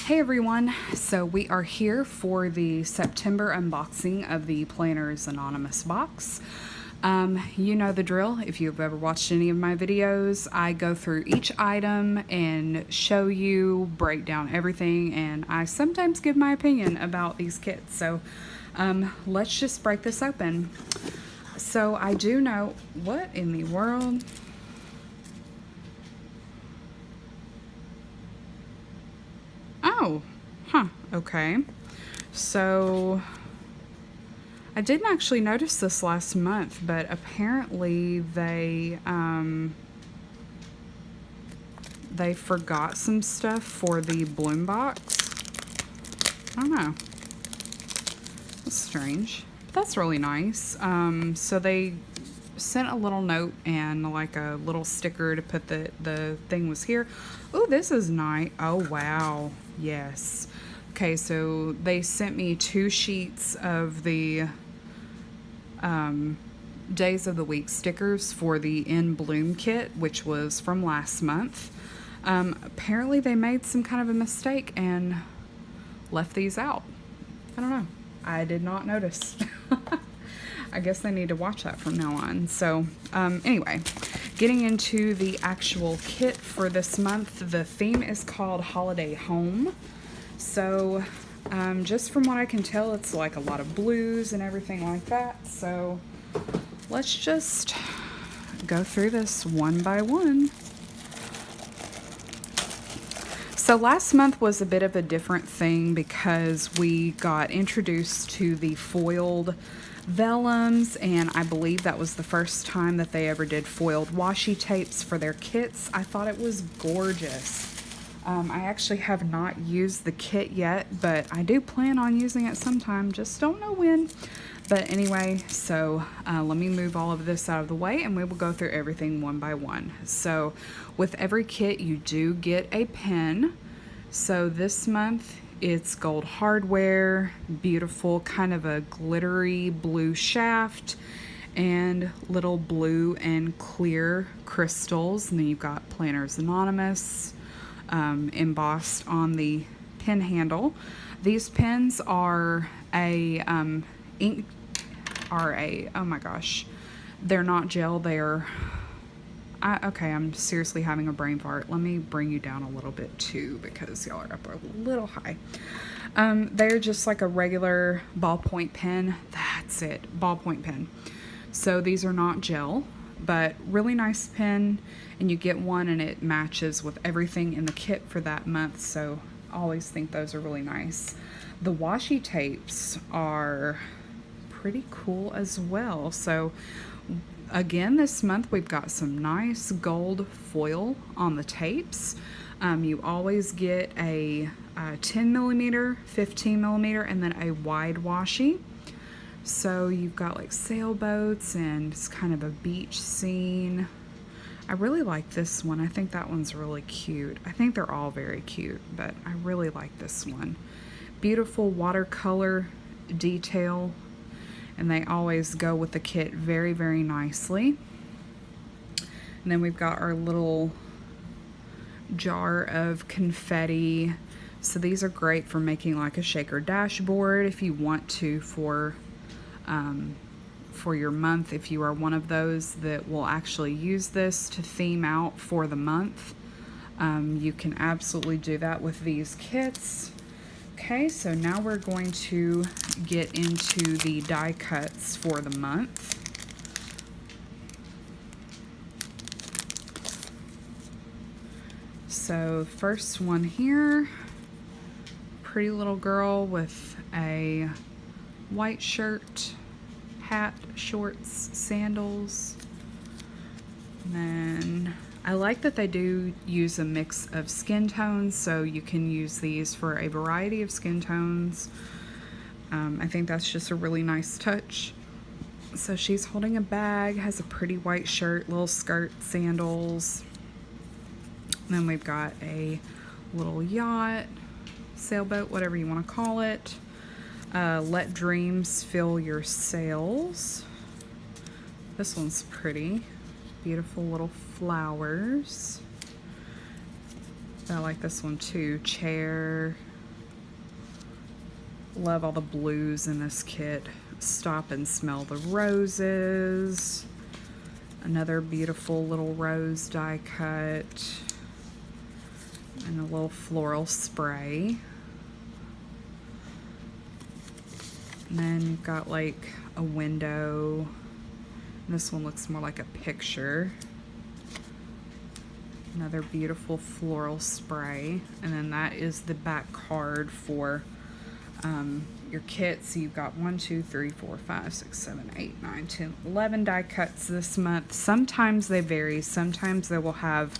Hey everyone, so we are here for the September unboxing of the Planners Anonymous box. You know the drill. If you've ever watched any of my videos, I go through each item and show you, break down everything, and I sometimes give my opinion about these kits. So let's just break this open. So I do know, what in the world? Oh, okay. So I didn't actually notice this last month, but apparently they forgot some stuff for the Bloom box. I don't know. That's strange. That's really nice. So they sent a little note and like a little sticker to put the thing was here. Oh, this is nice. Oh, wow. Yes. Okay, so they sent me 2 sheets of the days of the week stickers for the In Bloom kit, which was from last month. Apparently they made some kind of a mistake and left these out. I don't know. I did not notice. I guess I need to watch that from now on. So anyway, getting into the actual kit for this month, the theme is called Holiday Home. So just from what I can tell, it's like a lot of blues and everything like that. So let's just go through this one by one. So last month was a bit of a different thing because we got introduced to the foiled vellums, and I believe that was the first time that they ever did foiled washi tapes for their kits. I thought it was gorgeous. I actually have not used the kit yet, but I do plan on using it sometime, just don't know when. But anyway, so let me move all of this out of the way and we will go through everything one by one. So with every kit you do get a pen. So this month it's gold hardware, beautiful kind of a glittery blue shaft, and little blue and clear crystals. And then you've got Planners Anonymous embossed on the pen handle. These pens are a oh my gosh, they're not gel, they're okay, I'm seriously having a brain fart. Let me bring you down a little bit too because y'all are up a little high. They're just like a regular ballpoint pen. That's it, ballpoint pen. So these are not gel, but really nice pen, and you get one and it matches with everything in the kit for that month. So I always think those are really nice. The washi tapes are pretty cool as well. So again, this month we've got some nice gold foil on the tapes. You always get a 10 millimeter, 15 millimeter, and then a wide washi. So you've got like sailboats and it's kind of a beach scene. I really like this one. I think that one's really cute. I think they're all very cute, but I really like this one. Beautiful watercolor detail, and they always go with the kit very, very nicely. And then we've got our little jar of confetti. So these are great for making like a shaker dashboard if you want to for your month. If you are one of those that will actually use this to theme out for the month, you can absolutely do that with these kits. Okay, so now we're going to get into the die cuts for the month. So first one here, pretty little girl with a white shirt, hat, shorts, sandals. And then I like that they do use a mix of skin tones, so you can use these for a variety of skin tones. I think that's just a really nice touch. So she's holding a bag, has a pretty white shirt, little skirt, sandals. And then we've got a little yacht, sailboat, whatever you want to call it. Let dreams fill your sails. This one's pretty. Beautiful little flowers. I like this one too. Chair, Love all the blues in this kit. Stop and Smell the Roses. Another beautiful little rose die cut. And a little floral spray. And then you've got like a window. This one looks more like a picture. Another beautiful floral spray. And then that is the back card for your kit. So you've got 1, 2, 3, 4, 5, 6, 7, 8, 9, 10, 11 die cuts this month. Sometimes they vary. Sometimes they will have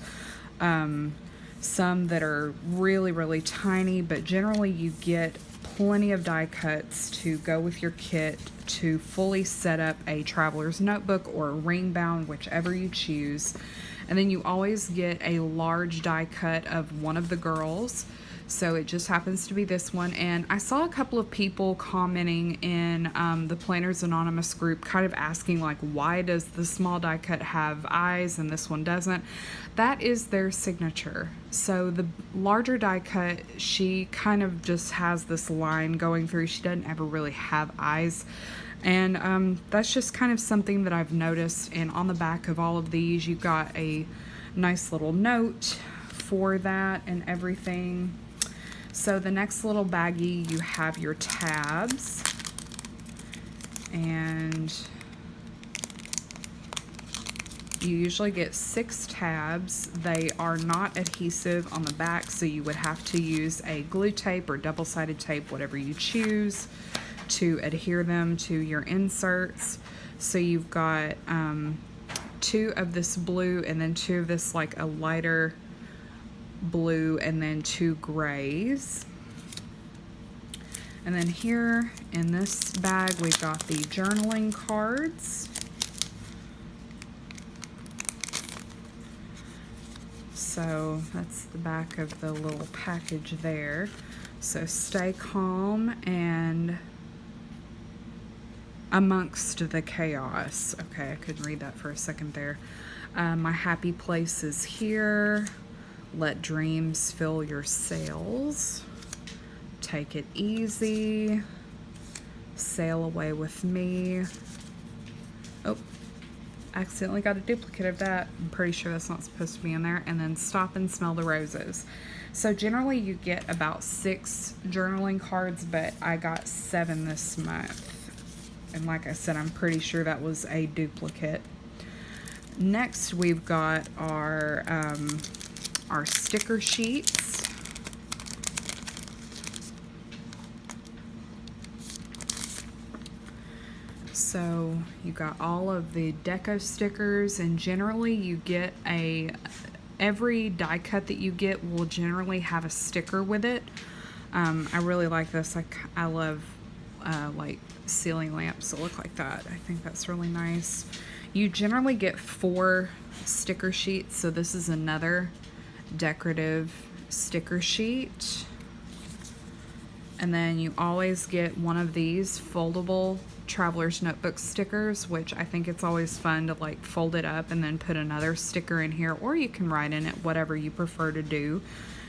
some that are really, really tiny, but generally you get plenty of die cuts to go with your kit to fully set up a traveler's notebook or a ring bound, whichever you choose. And then you always get a large die cut of one of the girls. So it just happens to be this one. And I saw a couple of people commenting in the Planners Anonymous group kind of asking like, why does the small die cut have eyes and this one doesn't? That is their signature. So the larger die cut, she kind of just has this line going through. She doesn't ever really have eyes. And that's just kind of something that I've noticed. And on the back of all of these, you've got a nice little note for that and everything. So the next little baggie, you have your tabs, and you usually get 6 tabs. They are not adhesive on the back, so you would have to use a glue tape or double-sided tape, whatever you choose, to adhere them to your inserts. So you've got 2 of this blue and then 2 of this like a lighter blue and then 2 grays. And then here in this bag we've got the journaling cards. So that's the back of the little package there. So stay calm and amongst the chaos. Okay, I couldn't read that for a second there. My happy place is here. Let dreams fill your sails. Take it easy. Sail away with me. Oh, accidentally got a duplicate of that. I'm pretty sure that's not supposed to be in there. And then Stop and Smell the Roses. So generally you get about 6 journaling cards, but I got 7 this month. And like I said, I'm pretty sure that was a duplicate. Next we've got our sticker sheets. So you got all of the deco stickers, and generally you get every die cut that you get will generally have a sticker with it. I really like this. I love like ceiling lamps that look like that. I think that's really nice. You generally get 4 sticker sheets, so this is another decorative sticker sheet. And then you always get one of these foldable traveler's notebook stickers, which I think it's always fun to like fold it up and then put another sticker in here, or you can write in it, whatever you prefer to do.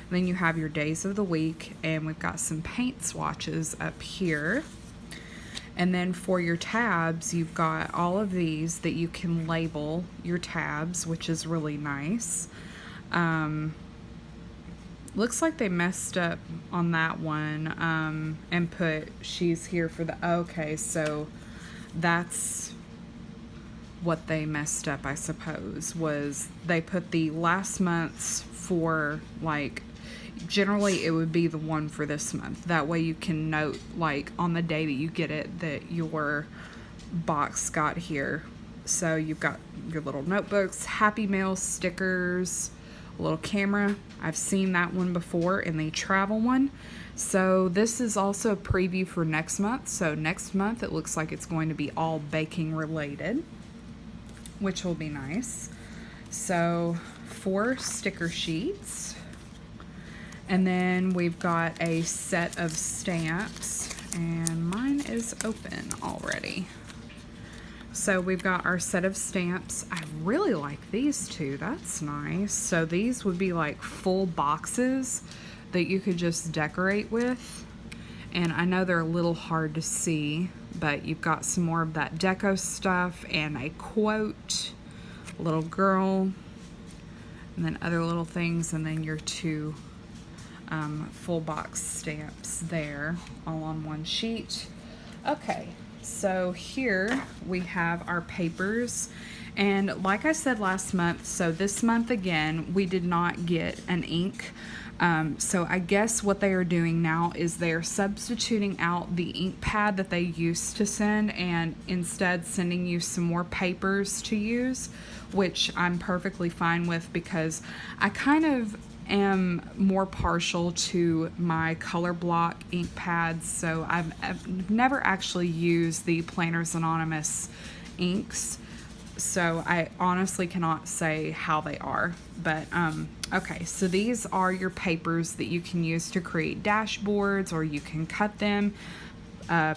And then you have your days of the week, and we've got some paint swatches up here. And then for your tabs, you've got all of these that you can label your tabs, which is really nice. Looks like they messed up on that one and put she's here for the, okay, so that's what they messed up, I suppose, was they put the last month's for like, generally it would be the one for this month. That way you can note like on the day that you get it that your box got here. So you've got your little notebooks, Happy Mail stickers, a little camera. I've seen that one before in the travel one. So this is also a preview for next month. So next month it looks like it's going to be all baking related, which will be nice. So 4 sticker sheets. And then we've got a set of stamps, and mine is open already. So we've got our set of stamps. I really like these 2. That's nice. So these would be like full boxes that you could just decorate with. And I know they're a little hard to see, but you've got some more of that deco stuff and a quote, little girl, and then other little things, and then your two full box stamps there, all on one sheet. Okay, so here we have our papers. And like I said last month, so this month again, we did not get an ink. So I guess what they are doing now is they're substituting out the ink pad that they used to send and instead sending you some more papers to use, which I'm perfectly fine with because I kind of am more partial to my color block ink pads. So I've never actually used the Planners Anonymous inks. So I honestly cannot say how they are, but okay, so these are your papers that you can use to create dashboards, or you can cut them,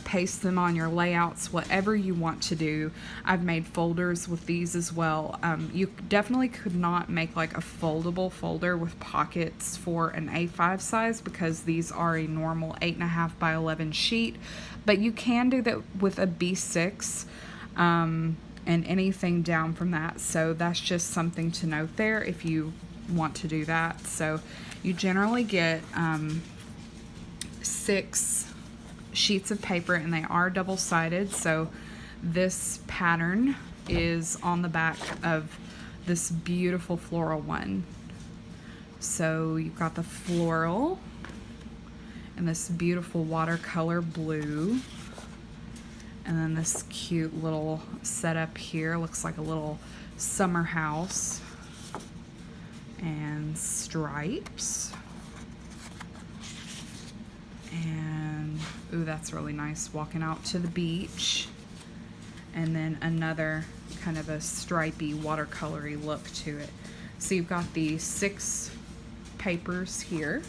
paste them on your layouts, whatever you want to do. I've made folders with these as well. You definitely could not make like a foldable folder with pockets for an A5 size because these are a normal 8.5 by 11 sheet, but you can do that with a B6. And anything down from that. So that's just something to note there if you want to do that. So you generally get 6 sheets of paper, and they are double-sided. So this pattern is on the back of this beautiful floral one. So you've got the floral and this beautiful watercolor blue. And then this cute little setup here looks like a little summer house. And stripes. And, ooh, that's really nice, walking out to the beach. And then another kind of a stripey, watercolory look to it. So you've got the 6 papers here.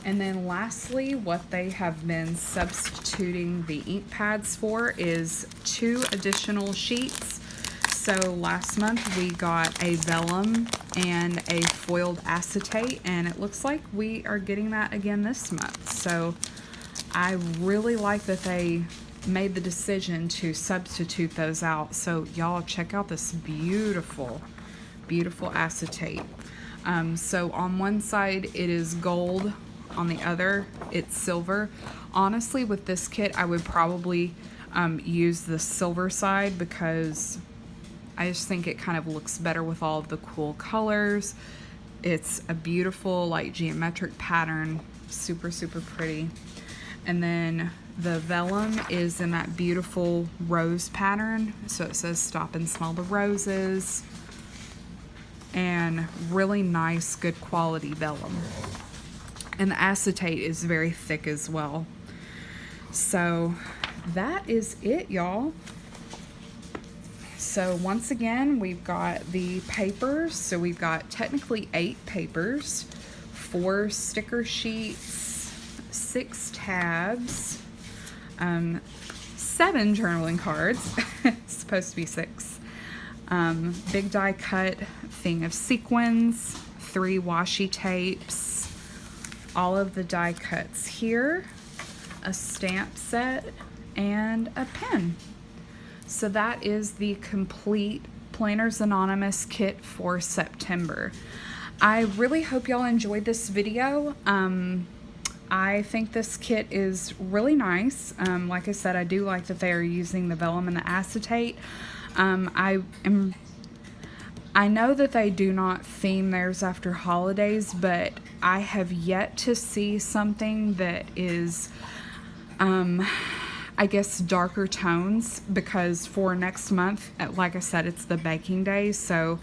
And then lastly, what they have been substituting the ink pads for is 2 additional sheets. So last month we got a vellum and a foiled acetate, and it looks like we are getting that again this month. So I really like that they made the decision to substitute those out. So y'all check out this beautiful, beautiful acetate. So on one side it is gold, on the other it's silver. Honestly, with this kit I would probably use the silver side because I just think it kind of looks better with all of the cool colors. It's a beautiful like geometric pattern, super pretty. And then the vellum is in that beautiful rose pattern, so it says stop and smell the roses, and really nice, good quality vellum. And the acetate is very thick as well. So that is it, y'all. So once again, we've got the papers. So we've got technically 8 papers, 4 sticker sheets, 6 tabs, 7 journaling cards. It's supposed to be 6. Big die cut thing of sequins, 3 washi tapes, all of the die cuts here, a stamp set, and a pen. So that is the complete Planners Anonymous kit for September. I really hope y'all enjoyed this video. I think this kit is really nice. Like I said, I do like that they are using the vellum and the acetate. I know that they do not theme theirs after holidays, but I have yet to see something that is, I guess, darker tones, because for next month, like I said, it's the baking day, so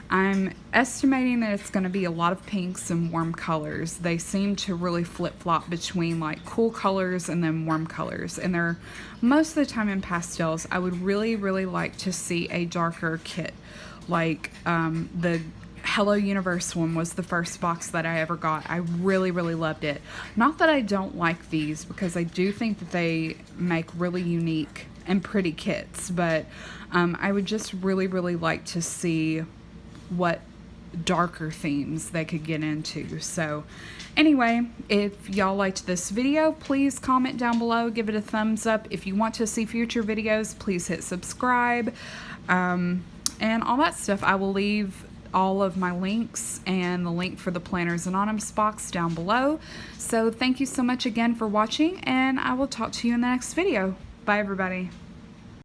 I'm estimating that it's going to be a lot of pinks and warm colors. They seem to really flip-flop between like cool colors and then warm colors, and they're most of the time in pastels. I would really like to see a darker kit, like the Hello Universe one was the first box that I ever got. I really loved it. Not that I don't like these, because I do think that they make really unique and pretty kits, but I would just really like to see what darker themes they could get into. So anyway, if y'all liked this video, please comment down below, give it a thumbs up. If you want to see future videos, please hit subscribe, and all that stuff. I will leave all of my links and the link for the Planners Anonymous box down below. So thank you so much again for watching, and I will talk to you in the next video. Bye everybody.